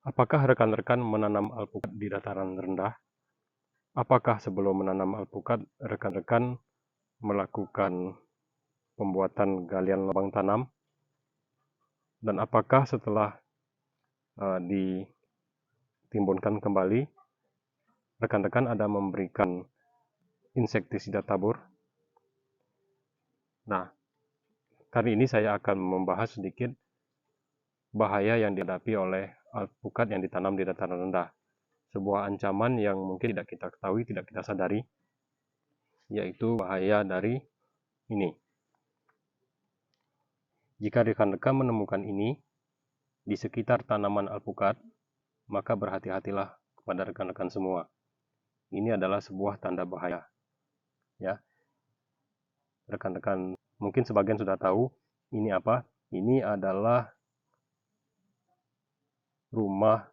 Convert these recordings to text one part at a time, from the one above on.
Apakah rekan-rekan menanam alpukat di dataran rendah? Apakah sebelum menanam alpukat, rekan-rekan melakukan pembuatan galian lubang tanam? Dan apakah setelah ditimbunkan kembali, rekan-rekan ada memberikan insektisida tabur? Nah, kali ini saya akan membahas sedikit bahaya yang dihadapi oleh alpukat yang ditanam di dataran rendah. Sebuah ancaman yang mungkin tidak kita ketahui, tidak kita sadari, yaitu bahaya dari ini. Jika rekan-rekan menemukan ini di sekitar tanaman alpukat, maka berhati-hatilah kepada rekan-rekan semua. Ini adalah sebuah tanda bahaya. Ya, rekan-rekan mungkin sebagian sudah tahu ini apa. Ini adalah rumah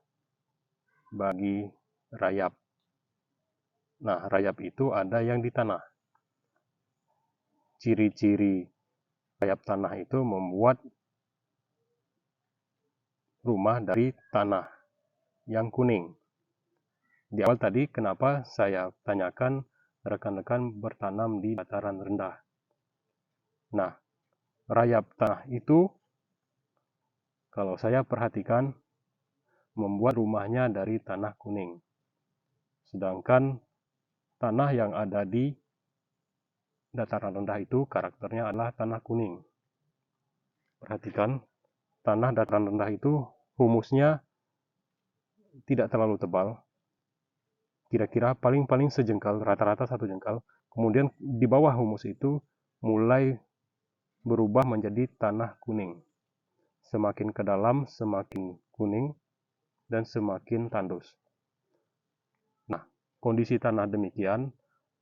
bagi rayap. Nah, rayap itu ada yang di tanah. Ciri-ciri rayap tanah itu membuat rumah dari tanah yang kuning. Di awal tadi, kenapa saya tanyakan rekan-rekan bertanam di dataran rendah? Nah, rayap tanah itu, kalau saya perhatikan, membuat rumahnya dari tanah kuning. Sedangkan tanah yang ada di dataran rendah itu karakternya adalah tanah kuning. Perhatikan, tanah dataran rendah itu humusnya tidak terlalu tebal. Kira-kira paling sejengkal, rata-rata 1 jengkal. Kemudian di bawah humus itu mulai berubah menjadi tanah kuning. Semakin ke dalam, semakin kuning, dan semakin tandus. Nah, kondisi tanah demikian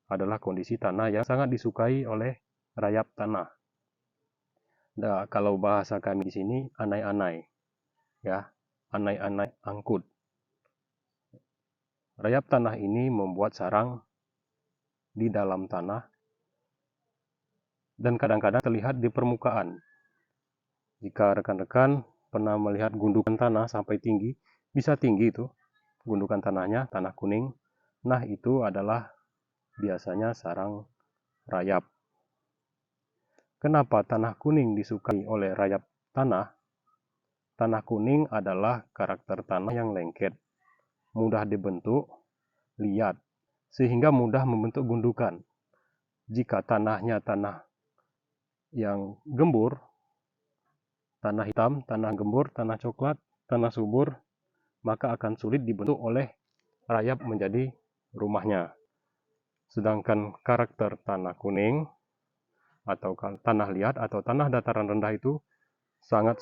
adalah kondisi tanah yang sangat disukai oleh rayap tanah. Nah, kalau bahasa kami di sini, anai-anai. Ya, anai-anai angkut. Rayap tanah ini membuat sarang di dalam tanah dan kadang-kadang terlihat di permukaan. Jika rekan-rekan pernah melihat gundukan tanah sampai tinggi, bisa tinggi itu gundukan tanahnya, tanah kuning. Nah, itu adalah biasanya sarang rayap. Kenapa tanah kuning disukai oleh rayap tanah? Tanah kuning adalah karakter tanah yang lengket, mudah dibentuk, liat, sehingga mudah membentuk gundukan. Jika tanahnya tanah yang gembur, tanah hitam, tanah gembur, tanah coklat, tanah subur, maka akan sulit dibentuk oleh rayap menjadi rumahnya. Sedangkan karakter tanah kuning atau tanah liat atau tanah dataran rendah itu sangat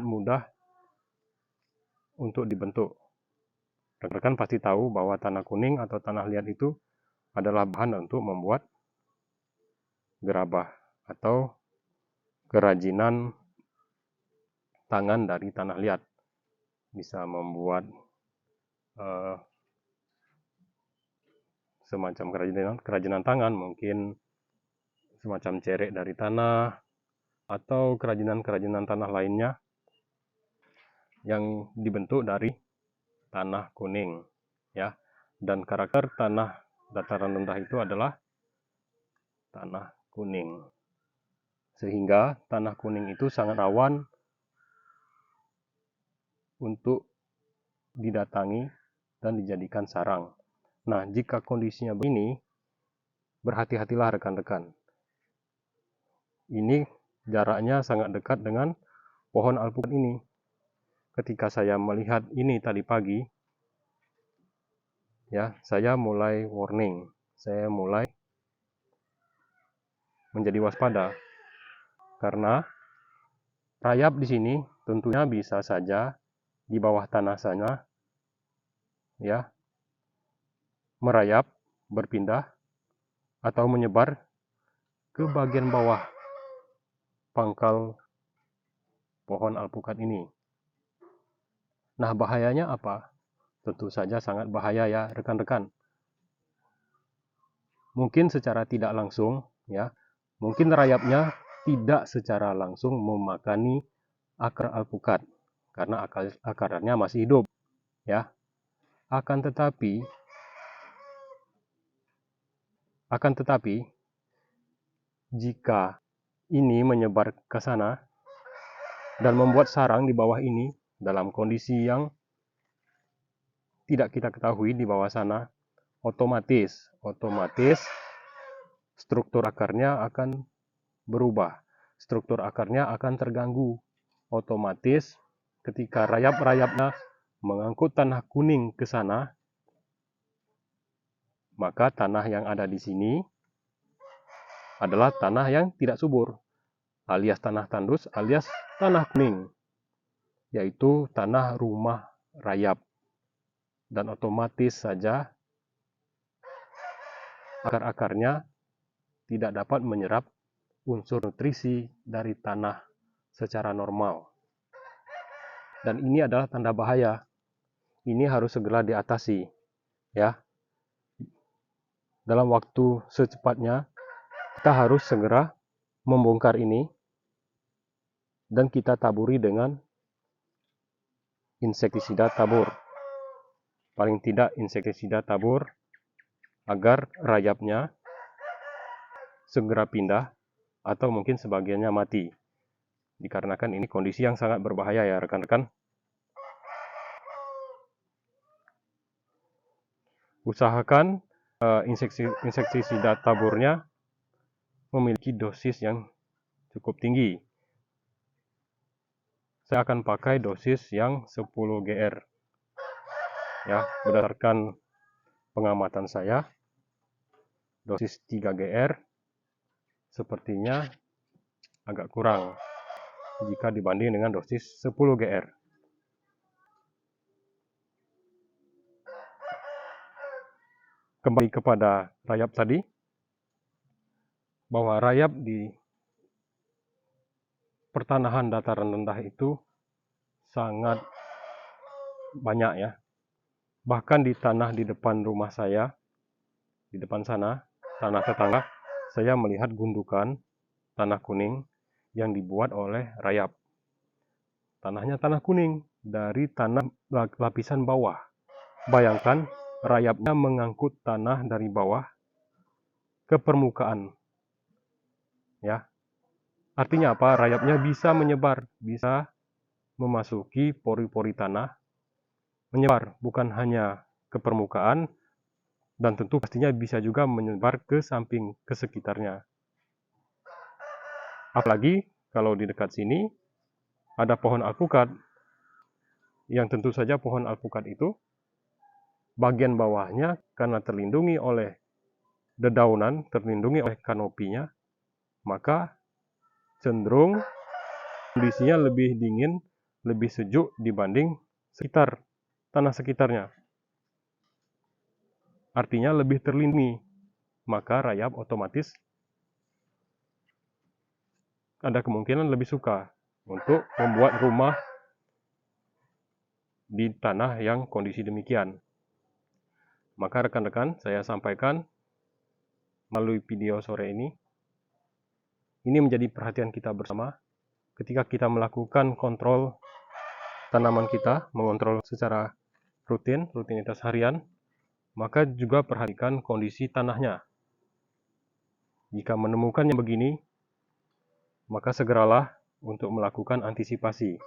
mudah untuk dibentuk. Rekan-rekan pasti tahu bahwa tanah kuning atau tanah liat itu adalah bahan untuk membuat gerabah atau kerajinan tangan dari tanah liat. Bisa membuat semacam kerajinan tangan, mungkin semacam cerek dari tanah atau kerajinan tanah lainnya yang dibentuk dari tanah kuning, ya. Dan karakter tanah dataran rendah itu adalah tanah kuning. Sehingga tanah kuning itu sangat rawan untuk didatangi dan dijadikan sarang. Nah, jika kondisinya begini, berhati-hatilah rekan-rekan. Ini jaraknya sangat dekat dengan pohon alpukat ini. Ketika saya melihat ini tadi pagi, ya, saya mulai warning. Saya mulai menjadi waspada. Karena rayap di sini tentunya bisa saja di bawah tanah sana, ya, merayap, berpindah, atau menyebar ke bagian bawah pangkal pohon alpukat ini. Nah, bahayanya apa? Tentu saja sangat bahaya ya rekan-rekan. Mungkin secara tidak langsung, ya, mungkin rayapnya tidak secara langsung memakani akar alpukat. karena akarnya masih hidup, ya. Akan tetapi jika ini menyebar ke sana dan membuat sarang di bawah ini dalam kondisi yang tidak kita ketahui di bawah sana, otomatis struktur akarnya akan berubah. Struktur akarnya akan terganggu. Otomatis ketika rayap-rayapnya mengangkut tanah kuning ke sana, maka tanah yang ada di sini adalah tanah yang tidak subur, alias tanah tandus, alias tanah kuning, yaitu tanah rumah rayap. Dan otomatis saja akar-akarnya tidak dapat menyerap unsur nutrisi dari tanah secara normal. Dan ini adalah tanda bahaya. Ini harus segera diatasi, ya. Dalam waktu secepatnya kita harus segera membongkar ini dan kita taburi dengan insektisida tabur. Paling tidak insektisida tabur agar rayapnya segera pindah atau mungkin sebagiannya mati. Dikarenakan ini kondisi yang sangat berbahaya, ya rekan-rekan. Usahakan insektisida taburnya memiliki dosis yang cukup tinggi. Saya akan pakai dosis yang 10 GR. Ya, berdasarkan pengamatan saya, dosis 3 GR sepertinya agak kurang jika dibanding dengan dosis 10 GR. Kembali kepada rayap tadi, bahwa rayap di pertanahan dataran rendah itu sangat banyak, ya. Bahkan di tanah di depan rumah saya, di depan sana, tanah tetangga, saya melihat gundukan tanah kuning yang dibuat oleh rayap. Tanahnya tanah kuning dari tanah lapisan bawah. Bayangkan rayapnya mengangkut tanah dari bawah ke permukaan. Ya. Artinya apa? Rayapnya bisa menyebar, bisa memasuki pori-pori tanah, menyebar bukan hanya ke permukaan, dan tentu pastinya bisa juga menyebar ke samping, ke sekitarnya. Apalagi kalau di dekat sini ada pohon alpukat, yang tentu saja pohon alpukat itu bagian bawahnya karena terlindungi oleh dedaunan, terlindungi oleh kanopinya, maka cenderung kondisinya lebih dingin, lebih sejuk dibanding sekitar tanah sekitarnya. Artinya lebih terlindungi, maka rayap otomatis ada kemungkinan lebih suka untuk membuat rumah di tanah yang kondisi demikian. Maka rekan-rekan, saya sampaikan melalui video sore ini menjadi perhatian kita bersama ketika kita melakukan kontrol tanaman kita, mengontrol secara rutinitas harian, maka juga perhatikan kondisi tanahnya. Jika menemukan yang begini, maka segeralah untuk melakukan antisipasi.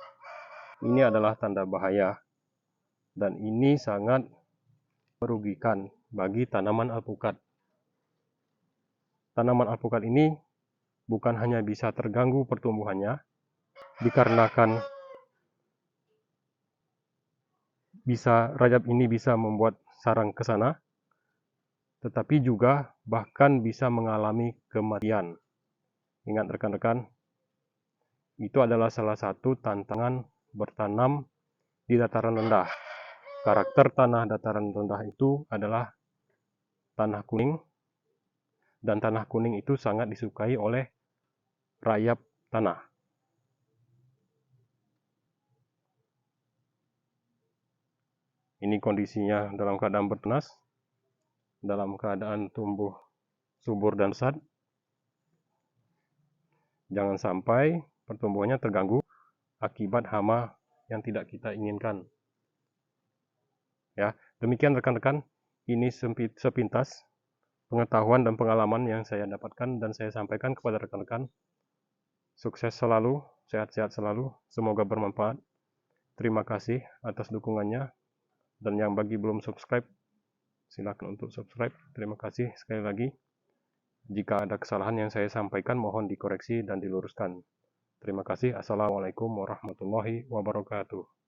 Ini adalah tanda bahaya, dan ini sangat merugikan bagi tanaman alpukat. Tanaman alpukat ini bukan hanya bisa terganggu pertumbuhannya, dikarenakan rayap ini bisa membuat sarang ke sana, tetapi juga bahkan bisa mengalami kematian. Ingat rekan-rekan, itu adalah salah satu tantangan bertanam di dataran rendah. Karakter tanah dataran rendah itu adalah tanah kuning, dan tanah kuning itu sangat disukai oleh rayap tanah. Ini kondisinya dalam keadaan bertunas, dalam keadaan tumbuh subur dan besar. Jangan sampai pertumbuhannya terganggu akibat hama yang tidak kita inginkan. Ya, demikian rekan-rekan, ini sepintas pengetahuan dan pengalaman yang saya dapatkan dan saya sampaikan kepada rekan-rekan. Sukses selalu, sehat-sehat selalu, semoga bermanfaat. Terima kasih atas dukungannya, dan yang bagi belum subscribe, silakan untuk subscribe. Terima kasih sekali lagi. Jika ada kesalahan yang saya sampaikan, mohon dikoreksi dan diluruskan. Terima kasih. Assalamualaikum warahmatullahi wabarakatuh.